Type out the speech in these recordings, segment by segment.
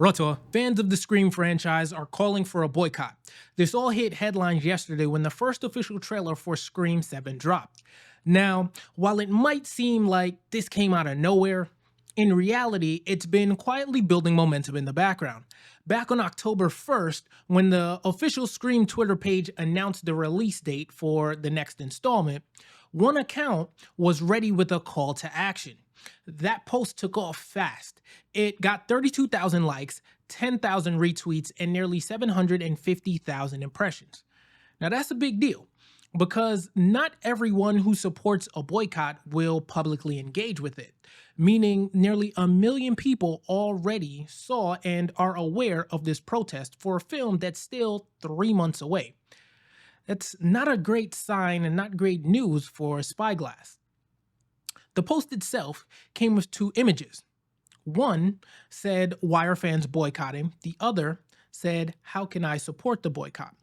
Rawteur, fans of the Scream franchise are calling for a boycott. This all hit headlines yesterday when the first official trailer for Scream 7 dropped. Now, while it might seem like this came out of nowhere, in reality, it's been quietly building momentum in the background. Back on October 1st, when the official Scream Twitter page announced the release date for the next installment, one account was ready with a call to action. That post took off fast. It got 32,000 likes, 10,000 retweets, and nearly 750,000 impressions. Now that's a big deal because not everyone who supports a boycott will publicly engage with it, meaning nearly 1 million people already saw and are aware of this protest for a film that's still 3 months away. That's not a great sign and not great news for Spyglass. The post itself came with 2 images. One said, "Why are fans boycotting?" The other said, "How can I support the boycott?"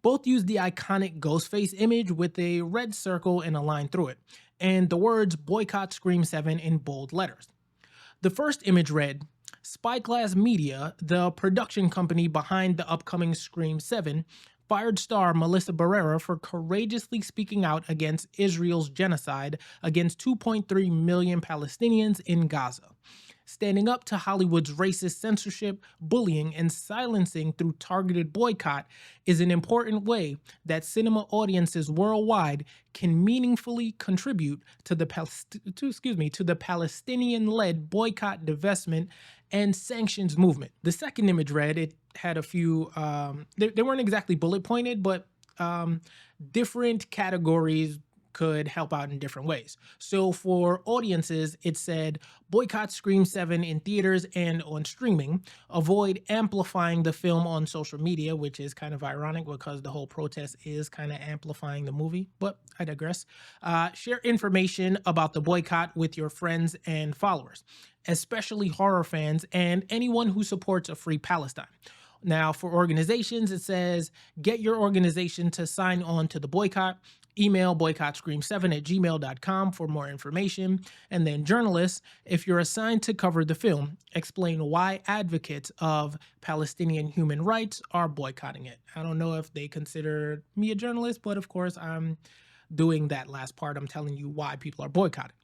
Both used the iconic Ghostface image with a red circle and a line through it, and the words "Boycott Scream 7" in bold letters. The first image read, "Spyglass Media, the production company behind the upcoming Scream 7, fired star Melissa Barrera for courageously speaking out against Israel's genocide against 2.3 million Palestinians in Gaza. Standing up to Hollywood's racist censorship, bullying, and silencing through targeted boycott is an important way that cinema audiences worldwide can meaningfully contribute to the Palestinian-led boycott, divestment, and sanctions movement." The second image read, it had a few, they weren't exactly bullet pointed, but different categories could help out in different ways. So for audiences, it said, "Boycott Scream 7 in theaters and on streaming. Avoid amplifying the film on social media," which is kind of ironic because the whole protest is kind of amplifying the movie, but I digress. "Share information about the boycott with your friends and followers, especially horror fans and anyone who supports a free Palestine." Now, for organizations, it says, "Get your organization to sign on to the boycott. Email boycottscream7@gmail.com for more information." And then journalists, "If you're assigned to cover the film, explain why advocates of Palestinian human rights are boycotting it." I don't know if they consider me a journalist, but of course I'm doing that last part. I'm telling you why people are boycotting.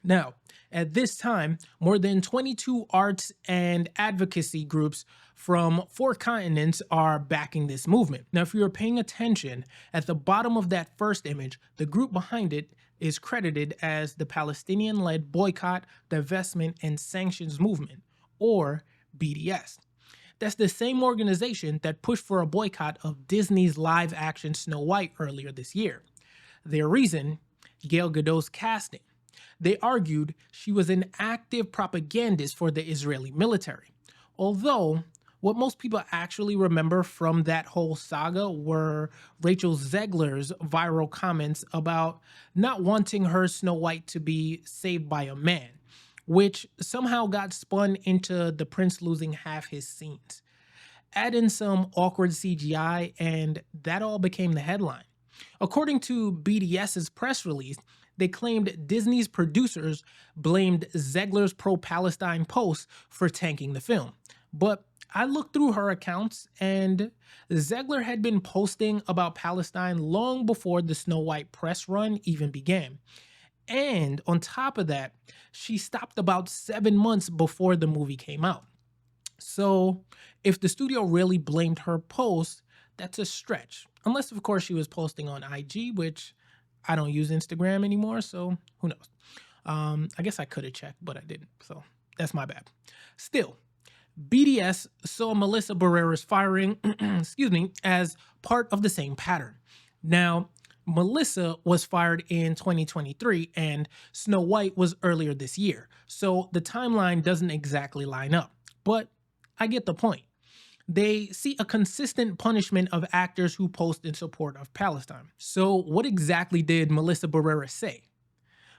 Now, at this time, more than 22 arts and advocacy groups from 4 continents are backing this movement. Now, if you're paying attention, at the bottom of that first image, the group behind it is credited as the Palestinian-led Boycott, Divestment, and Sanctions Movement, or BDS. That's the same organization that pushed for a boycott of Disney's live-action Snow White earlier this year. Their reason? Gal Gadot's casting. They argued she was an active propagandist for the Israeli military. Although, what most people actually remember from that whole saga were Rachel Zegler's viral comments about not wanting her Snow White to be saved by a man, which somehow got spun into the prince losing half his scenes. Add in some awkward CGI, and that all became the headline. According to BDS's press release, they claimed Disney's producers blamed Zegler's pro-Palestine posts for tanking the film. But I looked through her accounts, and Zegler had been posting about Palestine long before the Snow White press run even began. And on top of that, she stopped about 7 months before the movie came out. So if the studio really blamed her post, that's a stretch. Unless, of course, she was posting on IG, which I don't use Instagram anymore, so who knows? I guess I could have checked, but I didn't, so that's my bad. Still, BDS saw Melissa Barrera's firing as part of the same pattern. Now, Melissa was fired in 2023 and Snow White was earlier this year, so the timeline doesn't exactly line up, but I get the point. They see a consistent punishment of actors who post in support of Palestine. So what exactly did Melissa Barrera say?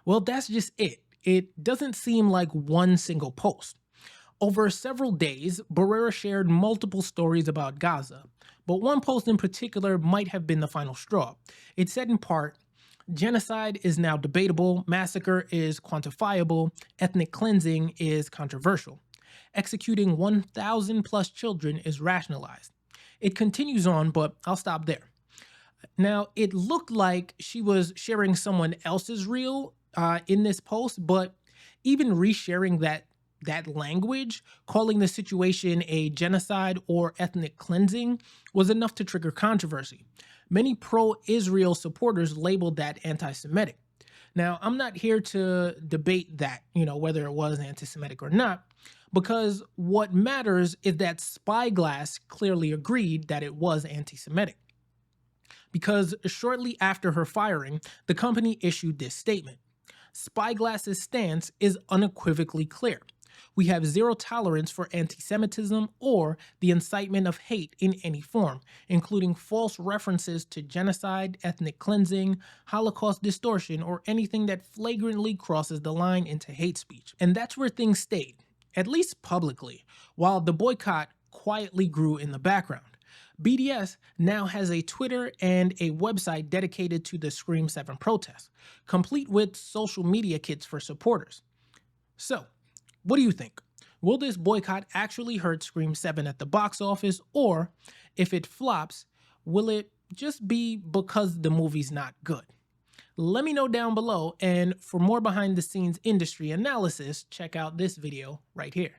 Well, that's just it. It doesn't seem like one single post. Over several days, Barrera shared multiple stories about Gaza, but one post in particular might have been the final straw. It said in part, "Genocide is now debatable, massacre is quantifiable, ethnic cleansing is controversial." executing 1,000 plus children is rationalized. It continues on, but I'll stop there. Now, it looked like she was sharing someone else's reel in this post, but even resharing that language, calling the situation a genocide or ethnic cleansing, was enough to trigger controversy. Many pro-Israel supporters labeled that anti-Semitic. Now, I'm not here to debate that, whether it was anti-Semitic or not, because what matters is that Spyglass clearly agreed that it was anti-Semitic. Because shortly after her firing, the company issued this statement. Spyglass's stance is unequivocally clear. We have zero tolerance for anti-Semitism or the incitement of hate in any form, including false references to genocide, ethnic cleansing, Holocaust distortion, or anything that flagrantly crosses the line into hate speech. And that's where things stayed, at least publicly, while the boycott quietly grew in the background. BDS now has a Twitter and a website dedicated to the Scream 7 protests, complete with social media kits for supporters. So, what do you think? Will this boycott actually hurt Scream 7 at the box office, or if it flops, will it just be because the movie's not good? Let me know down below, and for more behind the scenes industry analysis, check out this video right here.